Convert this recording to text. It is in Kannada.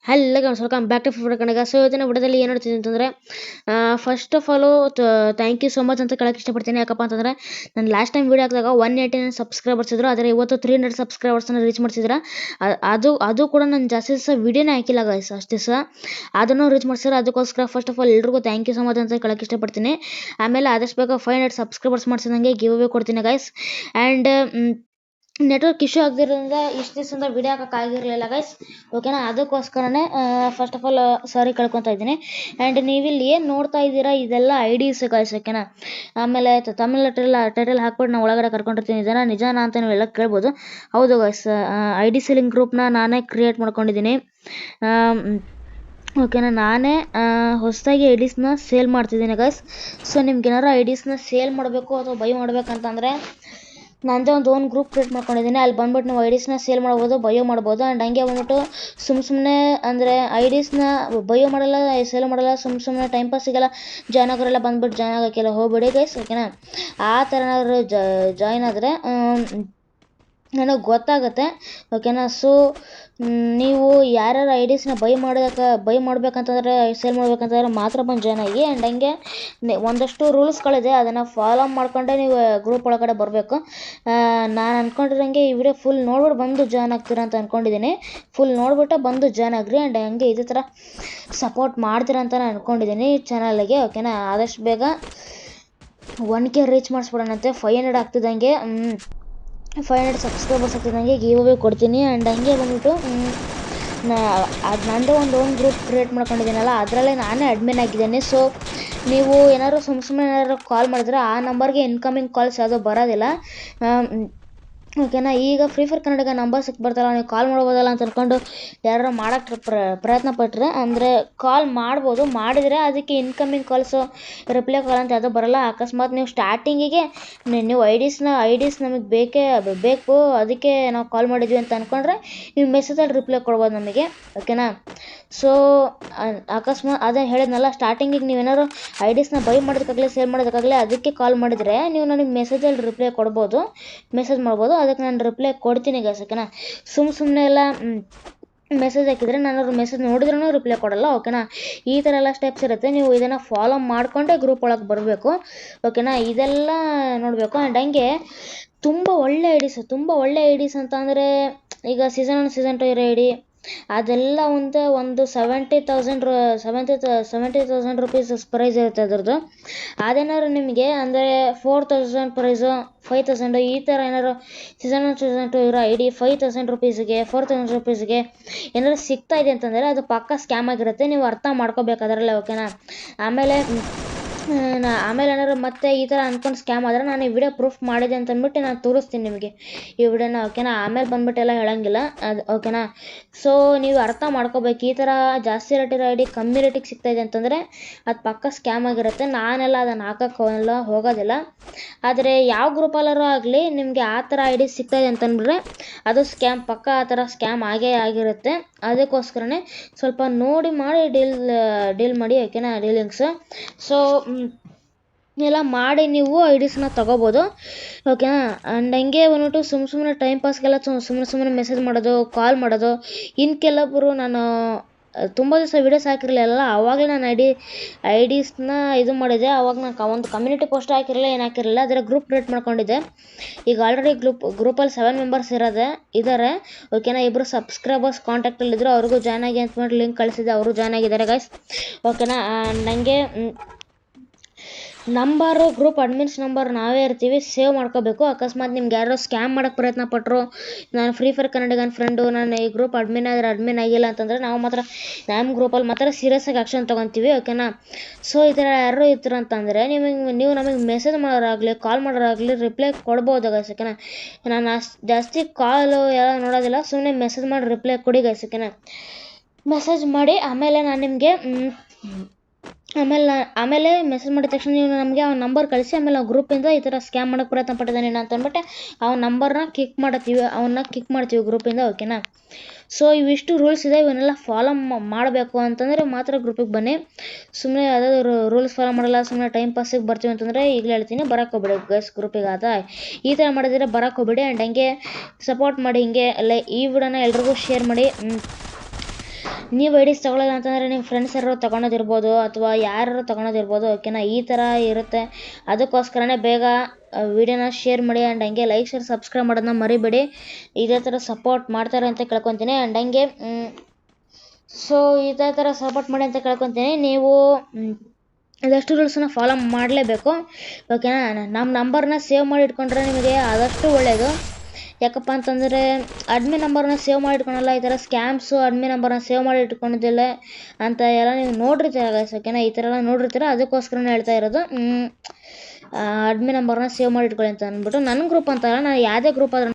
Hello guys, welcome back to food Kannada. So ಇವತ್ತಿನ ವಿಡಿಯೋದಲ್ಲಿ ಏನು ನೋಡ್ತೀನಿ ಅಂತಂದರೆ, first of all thank you so much ಅಂತ ಕೇಳಕ್ಕೆ ಇಷ್ಟಪಡ್ತೀನಿ. ಯಾಕಪ್ಪ ಅಂತಂದರೆ ನಾನು ಲಾಸ್ಟ್ ಟೈಮ್ ವೀಡಿಯೋ ಹಾಕಿದಾಗ 189 ಸಬ್ಸ್ಕ್ರೈಬರ್ಸ್ ಇದ್ದರು, ಆದರೆ ಇವತ್ತು 300 ಸಬ್ಸ್ಕ್ರೈಬರ್ಸನ್ನು ರೀಚ್ ಮಾಡ್ಸಿದ್ರೆ. ಅದು ಕೂಡ ನಾನು ಜಾಸ್ತಿ ದಿವಸ ವೀಡಿಯೋನೇ ಹಾಕಿಲ್ಲ ಗೈಸ್, ಅಷ್ಟು ದಿವಸ ಅದನ್ನು ರೀಚ್ ಮಾಡ್ಸಿದ್ರೆ. ಅದಕ್ಕೋಸ್ಕರ ಫಸ್ಟ್ ಆಫ್ ಆಲ್ ಎಲ್ರಿಗೂ ಥ್ಯಾಂಕ್ ಯು ಸೊ ಮಚ್ ಅಂತ ಕೇಳಕ್ಕೆ ಇಷ್ಟಪಡ್ತೀನಿ. ಆಮೇಲೆ ಆದಷ್ಟು ಬೇಗ 500 ಸಬ್ಸ್ಕ್ರೈಬರ್ಸ್ ಮಾಡಿಸಿದಂಗೆ ಗಿವ್ ಅವೇ ಕೊಡ್ತೀನಿ ಗೈಸ್. ಆ್ಯಂಡ್ ನೆಟ್ವರ್ಕ್ ಇಶ್ಯೂ ಆಗದಿರೋದ್ರಿಂದ ಇಷ್ಟು ದಿವಸದಿಂದ ವಿಡಿಯೋ ಹಾಕೋಕ್ಕಾಗಿರಲಿಲ್ಲ ಗೈಸ್, ಓಕೆನಾ. ಅದಕ್ಕೋಸ್ಕರನೇ ಫಸ್ಟ್ ಆಫ್ ಆಲ್ ಸಾರಿ ಕೇಳ್ಕೊತಾ ಇದ್ದೀನಿ. ಆ್ಯಂಡ್ ನೀವಿಲ್ಲಿ ಏನು ನೋಡ್ತಾ ಇದ್ದೀರಾ ಇದೆಲ್ಲ ಐಡೀಸ್ ಗೈಸ್, ಓಕೆನಾ. ಆಮೇಲೆ ತಮಿಳ್ ಟೈಟಲ್ ಹಾಕ್ಬಿಟ್ಟು ನಾನು ಒಳಗಡೆ ಕರ್ಕೊಂಡಿರ್ತೀನಿ. ಇದನ್ನು ನಿಜಾನ ಅಂತ ನೀವೆಲ್ಲ ಕೇಳ್ಬೋದು. ಹೌದು ಗೈಸ್, ID ಸೆಲ್ಲಿಂಗ್ ಗ್ರೂಪ್ನ ನಾನೇ ಕ್ರಿಯೇಟ್ ಮಾಡ್ಕೊಂಡಿದ್ದೀನಿ. ಓಕೆನಾ, ನಾನೇ ಹೊಸದಾಗಿ ಐಡೀಸ್ನ ಸೇಲ್ ಮಾಡ್ತಿದ್ದೀನಿ ಗೈಸ್. ಸೊ ನಿಮ್ಗೇನಾರು ಐಡೀಸ್ನ ಸೇಲ್ ಮಾಡಬೇಕು ಅಥವಾ ಬೈ ಮಾಡಬೇಕಂತಂದರೆ ನಂದೇ ಒಂದು ಓನ್ ಗ್ರೂಪ್ ಕ್ರಿಯೇಟ್ ಮಾಡ್ಕೊಂಡಿದ್ದೀನಿ. ಅಲ್ಲಿ ಬಂದ್ಬಿಟ್ಟು ನೀವು ಐಡೀಸ್ನ ಸೇಲ್ ಮಾಡ್ಬೋದು, ಬಯೋ ಮಾಡ್ಬೋದು. ಆ್ಯಂಡ್ ಹಂಗೆ ಬಂದ್ಬಿಟ್ಟು ಸುಮ್ಮನೆ ಅಂದರೆ ಐಡೀಸ್ನ ಬಯೋ ಮಾಡಲ್ಲ, ಸೇಲ್ ಮಾಡಲ್ಲ, ಸುಮ್ಮನೆ ಟೈಮ್ ಪಾಸಿಗೆಲ್ಲ ಜಾಯ್ನ್ ಆಗೋರೆಲ್ಲ ಬಂದ್ಬಿಟ್ಟು ಜಾಯ್ನ್ ಆಗೋಕ್ಕೆಲ್ಲ ಹೋಗ್ಬೇಡಿ ಗೈಸ್, ಓಕೆನಾ. ಆ ಥರ ಏನಾದ್ರು ಜಾಯ್ನ್ ಆದರೆ ನನಗೆ ಗೊತ್ತಾಗುತ್ತೆ, ಓಕೆನಾ. ಸೊ ನೀವು ಯಾರ್ಯಾರು ಐಡೀಸ್ನ ಬೈ ಮಾಡಬೇಕಂತಂದರೆ, ಸೇಲ್ ಮಾಡ್ಬೇಕಂತಂದರೆ ಮಾತ್ರ ಬಂದು ಜಾಯ್ನ್ ಆಗಿ. ಆ್ಯಂಡ್ ಹಂಗೆ ಒಂದಷ್ಟು ರೂಲ್ಸ್ಗಳಿದೆ, ಅದನ್ನು ಫಾಲೋ ಮಾಡ್ಕೊಂಡೆ ನೀವು ಗ್ರೂಪ್ ಒಳಗಡೆ ಬರಬೇಕು. ನಾನು ಅಂದ್ಕೊಂಡಿರೋಂಗೆ ಈ ವಿಡಿಯೋ ಫುಲ್ ನೋಡ್ಬಿಟ್ಟು ಬಂದು ಜಾಯ್ನ್ ಆಗ್ತೀರಾ ಅಂತ ಅಂದ್ಕೊಂಡಿದ್ದೀನಿ. ಫುಲ್ ನೋಡ್ಬಿಟ್ಟು ಬಂದು ಜಾಯ್ನ್ ಆಗ್ರಿ. ಆ್ಯಂಡ್ ಹಂಗೆ ಇದೇ ಥರ ಸಪೋರ್ಟ್ ಮಾಡ್ತೀರಾ ಅಂತ ನಾನು ಅಂದ್ಕೊಂಡಿದ್ದೀನಿ ಚಾನಲ್ಗೆ, ಓಕೆನಾ. ಆದಷ್ಟು ಬೇಗ 1K ರೀಚ್ ಮಾಡಿಸ್ಬಿಡೋಣಂತೆ. 500 ಆಗ್ತಿದ್ದಂಗೆ 500 ಸಬ್ಸ್ಕ್ರೈಬರ್ಸ್ ಆಗ್ತಿದ್ದಂಗೆ ಗಿವ್ ಅವೇ ಕೊಡ್ತೀನಿ. ಆ್ಯಂಡ್ ಹಂಗೆ ಬಂದ್ಬಿಟ್ಟು ಅದು ನಂದೇ ಒಂದು ಓನ್ ಗ್ರೂಪ್ ಕ್ರಿಯೇಟ್ ಮಾಡ್ಕೊಂಡಿದ್ದೀನಲ್ಲ, ಅದರಲ್ಲೇ ನಾನೇ ಅಡ್ಮಿನ್ ಆಗಿದ್ದೀನಿ. ಸೊ ನೀವು ಏನಾದ್ರು ಸುಮ್ಮನೆ ಏನಾದ್ರು ಕಾಲ್ ಮಾಡಿದ್ರೆ ಆ ನಂಬರ್ಗೆ ಇನ್ಕಮಿಂಗ್ ಕಾಲ್ಸ್ ಯಾವುದೂ ಬರೋದಿಲ್ಲ, ಓಕೆನಾ. ಈಗ ಫ್ರೀ ಫೈರ್ ಕನ್ನಡಿಗ ನಂಬರ್ ಬರ್ತಲ್ಲ, ನೀವು ಕಾಲ್ ಮಾಡ್ಬೋದಲ್ಲ ಅಂತ ಅಂದ್ಕೊಂಡು ಯಾರು ಮಾಡೋಕ್ಕೆ ಪ್ರಯತ್ನ ಪಟ್ಟರೆ, ಅಂದರೆ ಕಾಲ್ ಮಾಡ್ಬೋದು, ಮಾಡಿದರೆ ಅದಕ್ಕೆ ಇನ್ಕಮಿಂಗ್ ಕಾಲ್ಸು ರಿಪ್ಲೈ ಕಾಲ್ ಅಂತ ಯಾವುದೂ ಬರೋಲ್ಲ. ಅಕಸ್ಮಾತ್ ನೀವು ಸ್ಟಾರ್ಟಿಂಗಿಗೆ ನೀವು ಐಡೀಸ್ ನಮಗೆ ಬೇಕು, ಅದಕ್ಕೆ ನಾವು ಕಾಲ್ ಮಾಡಿದ್ವಿ ಅಂತ ಅಂದ್ಕೊಂಡ್ರೆ ನೀವು ಮೆಸೇಜಲ್ಲಿ ರಿಪ್ಲೈ ಕೊಡ್ಬೋದು ನಮಗೆ, ಓಕೆನಾ. ಸೊ ಅಕಸ್ಮಾತ್ ಅದೇ ಹೇಳಿದ್ನಲ್ಲ, ಸ್ಟಾರ್ಟಿಂಗಿಗೆ ನೀವೇನಾದ್ರು ಐಡೀಸ್ನ ಬೈ ಮಾಡೋದಕ್ಕಾಗಲಿ ಸೇಲ್ ಮಾಡೋದಕ್ಕಾಗಲಿ ಅದಕ್ಕೆ ಕಾಲ್ ಮಾಡಿದರೆ ನೀವು ನನಗೆ ಮೆಸೇಜಲ್ಲಿ ರಿಪ್ಲೈ ಕೊಡ್ಬೋದು, ಮೆಸೇಜ್ ಮಾಡ್ಬೋದು. ಅದಕ್ಕೆ ನಾನು ರಿಪ್ಲೈ ಕೊಡ್ತೀನಿ ಗೈಸ್, ಓಕೆನಾ. ಸುಮ್ಮನೆ ಎಲ್ಲ ಮೆಸೇಜ್ ಹಾಕಿದರೆ ನಾನು ಅವ್ರ ಮೆಸೇಜ್ ನೋಡಿದ್ರೂ ರಿಪ್ಲೈ ಕೊಡಲ್ಲ, ಓಕೆನಾ. ಈ ಥರ ಎಲ್ಲ ಸ್ಟೆಪ್ಸ್ ಇರುತ್ತೆ, ನೀವು ಇದನ್ನು ಫಾಲೋ ಮಾಡಿಕೊಂಡೇ ಗ್ರೂಪ್ ಒಳಗೆ ಬರಬೇಕು, ಓಕೆನಾ. ಇದೆಲ್ಲ ನೋಡಬೇಕು. ಆ್ಯಂಡ್ ಹಂಗೆ ತುಂಬ ಒಳ್ಳೆ ಐಡೀಸ್ ಅಂತ ಅಂದರೆ, ಈಗ ಸೀಸನ್ 1 ಸೀಸನ್ 2 ಇರೋ ಐಡಿ ಅದೆಲ್ಲ ಒಂದು 70,000 ರುಪೀಸ್ ಪ್ರೈಸ್ ಇರುತ್ತೆ ಅದರದ್ದು. ಅದೇನಾದ್ರು ನಿಮಗೆ ಅಂದರೆ 4,000 ಪ್ರೈಸು, 5,000 ಈ ಥರ ಏನಾದ್ರು ಸೀಸನ್ 1 ಸೀಸನ್ 2 ಇರೋ ಐಡಿ 5,000 ರುಪೀಸ್ಗೆ 4,000 ರುಪೀಸ್ಗೆ ಏನಾದ್ರು ಸಿಗ್ತಾ ಇದೆ ಅಂತಂದರೆ ಅದು ಪಕ್ಕಾ ಸ್ಕ್ಯಾಮ್ ಆಗಿರುತ್ತೆ, ನೀವು ಅರ್ಥ ಮಾಡ್ಕೋಬೇಕು ಅದರಲ್ಲೇ, ಓಕೆನಾ. ಆಮೇಲೆ ಏನಾದ್ರು ಮತ್ತೆ ಈ ಥರ ಅಂದ್ಕೊಂಡು ಸ್ಕ್ಯಾಮ್ ಆದರೆ ನಾನು ಈ ವಿಡಿಯೋ ಪ್ರೂಫ್ ಮಾಡಿದೆ ಅಂತ ಅಂದ್ಬಿಟ್ಟು ನಾನು ತೋರಿಸ್ತೀನಿ ನಿಮಗೆ ಈ ವಿಡಿಯೋನ, ಓಕೆನಾ. ಆಮೇಲೆ ಬಂದ್ಬಿಟ್ಟೆಲ್ಲ ಹೇಳೋಂಗಿಲ್ಲ ಅದು, ಓಕೆನಾ. ಸೊ ನೀವು ಅರ್ಥ ಮಾಡ್ಕೋಬೇಕು, ಈ ಥರ ಜಾಸ್ತಿ ರೇಟಿರೋ ಐಡಿ ಕಮ್ಮಿ ರೇಟಿಗೆ ಸಿಗ್ತಾಯಿದೆ ಅಂತಂದರೆ ಅದು ಪಕ್ಕ ಸ್ಕ್ಯಾಮ್ ಆಗಿರುತ್ತೆ. ನಾನೆಲ್ಲ ಅದನ್ನು ಹಾಕೋಕ್ಕೆಲ್ಲ ಹೋಗೋದಿಲ್ಲ. ಆದರೆ ಯಾವ ಗ್ರೂಪಲ್ಲಾರು ಆಗಲಿ ನಿಮಗೆ ಆ ಥರ ಐಡಿ ಸಿಗ್ತಾಯಿದೆ ಅಂತಂದ್ಬಿಟ್ರೆ ಅದು ಸ್ಕ್ಯಾಮ್, ಪಕ್ಕ ಆ ಥರ ಸ್ಕ್ಯಾಮ್ ಆಗೇ ಆಗಿರುತ್ತೆ. ಅದಕ್ಕೋಸ್ಕರನೇ ಸ್ವಲ್ಪ ನೋಡಿ ಮಾಡಿ ಡೀಲ್ ಮಾಡಿ, ಓಕೆನಾ, ಡೀಲಿಂಗ್ಸ್. ಸೊ ಎಲ್ಲ ಮಾಡಿ ನೀವು ಐಡೀಸ್ನ ತೊಗೋಬೋದು, ಓಕೆನಾ. ಆ್ಯಂಡ್ ಹಂಗೆ ಬಂದ್ಬಿಟ್ಟು ಸುಮ್ಮನೆ ಟೈಮ್ ಪಾಸ್ಗೆಲ್ಲ ಸುಮ್ಮನೆ ಮೆಸೇಜ್ ಮಾಡೋದು, ಕಾಲ್ ಮಾಡೋದು, ಇನ್ನು ಕೆಲವೊಬ್ಬರು ನಾನು ತುಂಬ ದಿವಸ ವೀಡಿಯೋಸ್ ಹಾಕಿರಲಿಲ್ಲ, ಆವಾಗಲೇ ನಾನು ಐಡೀಸ್ನ ಇದು ಮಾಡಿದ್ದೆ. ಆವಾಗ ನಾನು ಒಂದು ಕಮ್ಯುನಿಟಿ ಪೋಸ್ಟ್ ಹಾಕಿರಲಿಲ್ಲ, ಏನು ಹಾಕಿರಲಿಲ್ಲ, ಅದರ ಗ್ರೂಪ್ ಕ್ರಿಯೇಟ್ ಮಾಡ್ಕೊಂಡಿದ್ದೆ. ಈಗ ಆಲ್ರೆಡಿ ಗ್ರೂಪಲ್ಲಿ 7 ಮೆಂಬರ್ಸ್ ಇದ್ದಾರೆ, ಓಕೆನಾ. ಇಬ್ಬರು ಸಬ್ಸ್ಕ್ರೈಬರ್ಸ್ ಕಾಂಟ್ಯಾಕ್ಟಲ್ಲಿದ್ದರು, ಅವ್ರಿಗೂ ಜಾಯ್ನ್ ಆಗಿ ಅಂತ ಲಿಂಕ್ ಕಳಿಸಿದ್ದೆ, ಅವರು ಜಾಯ್ನ್ ಆಗಿದ್ದಾರೆ ಗೈಸ್, ಓಕೆನಾ. ನನಗೆ ನಂಬರು ಗ್ರೂಪ್ ಅಡ್ಮಿನ್ಸ್ ನಂಬರ್ ನಾವೇ ಇರ್ತೀವಿ, ಸೇವ್ ಮಾಡ್ಕೋಬೇಕು. ಅಕಸ್ಮಾತ್ ನಿಮ್ಗೆ ಯಾರೋ ಸ್ಕ್ಯಾಮ್ ಮಾಡೋಕ್ಕೆ ಪ್ರಯತ್ನ ಪಟ್ಟರು, ನಾನು ಫ್ರೀ ಫೈರ್ ಕನ್ನಡಿಗನ ಫ್ರೆಂಡು, ನಾನು ಈ ಗ್ರೂಪ್ ಅಡ್ಮಿನ್ ಆಗಿಲ್ಲ ಅಂತಂದರೆ ನಾವು ಮಾತ್ರ ನಮ್ಮ ಗ್ರೂಪಲ್ಲಿ ಮಾತ್ರ ಸೀರಿಯಸ್ಸಾಗಿ ಆ್ಯಕ್ಷನ್ ತೊಗೊತೀವಿ, ಓಕೆನಾ. ಸೊ ಈ ಥರ ಯಾರು ಇರ್ತೀರ ಅಂತಂದರೆ ನೀವು ನಮಗೆ ಮೆಸೇಜ್ ಮಾಡೋರಾಗಲಿ ಕಾಲ್ ಮಾಡೋರಾಗಲಿ ರಿಪ್ಲೈ ಕೊಡ್ಬೋದು ಗೈಸ್, ಓಕೆನಾ. ನಾನು ಜಾಸ್ತಿ ಕಾಲು ಎಲ್ಲ ನೋಡೋದಿಲ್ಲ, ಸುಮ್ಮನೆ ಮೆಸೇಜ್ ಮಾಡಿ ರಿಪ್ಲೈ ಕೊಡಿ ಗೈಸ್, ಓಕೆನಾ. ಮೆಸೇಜ್ ಮಾಡಿ ಆಮೇಲೆ ನಾನು ನಿಮಗೆ ಆಮೇಲೆ ಮೆಸೇಜ್ ಮಾಡಿದ ತಕ್ಷಣ ನೀವು ನಮಗೆ ಅವ್ನ ನಂಬರ್ ಕಳಿಸಿ, ಆಮೇಲೆ ನಾವು ಗ್ರೂಪಿಂದ ಈ ಥರ ಸ್ಕ್ಯಾಮ್ ಮಾಡೋಕ್ಕೆ ಪ್ರಯತ್ನ ಪಟ್ಟಿದ್ದಾನೆ ಅಂತ ಅಂದ್ಬಿಟ್ಟು ಅವ್ನ ನಂಬರ್ನ ಕಿಕ್ ಮಾಡ್ತೀವಿ ಗ್ರೂಪಿಂದ, ಓಕೆನಾ. ಸೊ ಇವಿಷ್ಟು ರೂಲ್ಸ್ ಇದೆ, ಇವನ್ನೆಲ್ಲ ಫಾಲೋ ಮಾಡಬೇಕು ಅಂತಂದರೆ ಮಾತ್ರ ಗ್ರೂಪಿಗೆ ಬನ್ನಿ. ಸುಮ್ಮನೆ ಯಾವುದಾದ್ರು ರೂಲ್ಸ್ ಫಾಲೋ ಮಾಡಲ್ಲ, ಸುಮ್ಮನೆ ಟೈಮ್ ಪಾಸಿಗೆ ಬರ್ತೀವಿ ಅಂತಂದರೆ ಈಗಲೇ ಹೇಳ್ತೀನಿ, ಬರೋಕ್ಕೆ ಹೋಗ್ಬೇಡಿ ಗೈಸ್ ಗ್ರೂಪಿಗೆ. ಈ ಥರ ಮಾಡಿದರೆ ಬರೋಕ್ಕೆ ಹೋಗ್ಬೇಡಿ. ಆ್ಯಂಡ್ ಹಂಗೆ ಸಪೋರ್ಟ್ ಮಾಡಿ, ಹಿಂಗೆ ಈ ವಿಡಿಯೋನ ಎಲ್ರಿಗೂ ಶೇರ್ ಮಾಡಿ. ನೀವು ಐಡಿಸ್ ತೊಗೊಳ್ಳಲ್ಲ ಅಂತಂದರೆ ನಿಮ್ಮ ಫ್ರೆಂಡ್ಸ್ ಯಾರು ತೊಗೊಳೋದಿರ್ಬೋದು ಅಥವಾ ಯಾರು ತೊಗೊಳೋದಿರ್ಬೋದು. ಓಕೆನಾ, ಈ ಥರ ಇರುತ್ತೆ. ಅದಕ್ಕೋಸ್ಕರನೇ ಬೇಗ ವಿಡಿಯೋನ ಶೇರ್ ಮಾಡಿ ಆ್ಯಂಡ್ ಹಂಗೆ ಲೈಕ್ ಶೇರ್ ಸಬ್ಸ್ಕ್ರೈಬ್ ಮಾಡೋದನ್ನ ಮರಿಬೇಡಿ. ಇದೇ ಥರ ಸಪೋರ್ಟ್ ಮಾಡ್ತಾರೆ ಅಂತ ಕೇಳ್ಕೊತೀನಿ. ಆ್ಯಂಡ್ ಹಂಗೆ ಸೊ ಇದೇ ಥರ ಸಪೋರ್ಟ್ ಮಾಡಿ ಅಂತ ಕೇಳ್ಕೊತೀನಿ. ನೀವು ಇದಷ್ಟು ರೂಲ್ಸನ್ನ ಫಾಲೋ ಮಾಡಲೇಬೇಕು. ಓಕೆನಾ, ನಮ್ಮ ನಂಬರ್ನ ಸೇವ್ ಮಾಡಿ ಇಟ್ಕೊಂಡ್ರೆ ನಿಮಗೆ ಆದಷ್ಟು ಒಳ್ಳೆಯದು. ಯಾಕಪ್ಪ ಅಂತಂದರೆ ಅಡ್ಮಿನ್ ನಂಬರ್ನ ಸೇವ್ ಮಾಡಿ ಇಟ್ಕೊಳಲ್ಲ, ಈ ಥರ ಸ್ಕ್ಯಾಮ್ಸು ಅಡ್ಮಿನ್ ನಂಬರ್ನ ಸೇವ್ ಮಾಡಿ ಇಟ್ಕೊಂಡಿದ್ದಿಲ್ಲ ಅಂತ ಎಲ್ಲ ನೀವು ನೋಡಿರ್ತೀರ ಗೈಸ್. ಓಕೆನಾ, ಈ ಥರ ಎಲ್ಲ ನೋಡಿರ್ತೀರ, ಅದಕ್ಕೋಸ್ಕರನೇ ಹೇಳ್ತಾ ಇರೋದು. ಅಡ್ಮಿನ್ ನಂಬರ್ನ ಸೇವ್ ಮಾಡಿ ಇಟ್ಕೊಳ್ಳಿ ಅಂತ ಅಂದ್ಬಿಟ್ಟು. ನನ್ನ ಗ್ರೂಪ್ ಅಂತ ಅಲ್ಲ, ನಾನು ಯಾವುದೇ ಗ್ರೂಪ್ ಆದ್ರೂ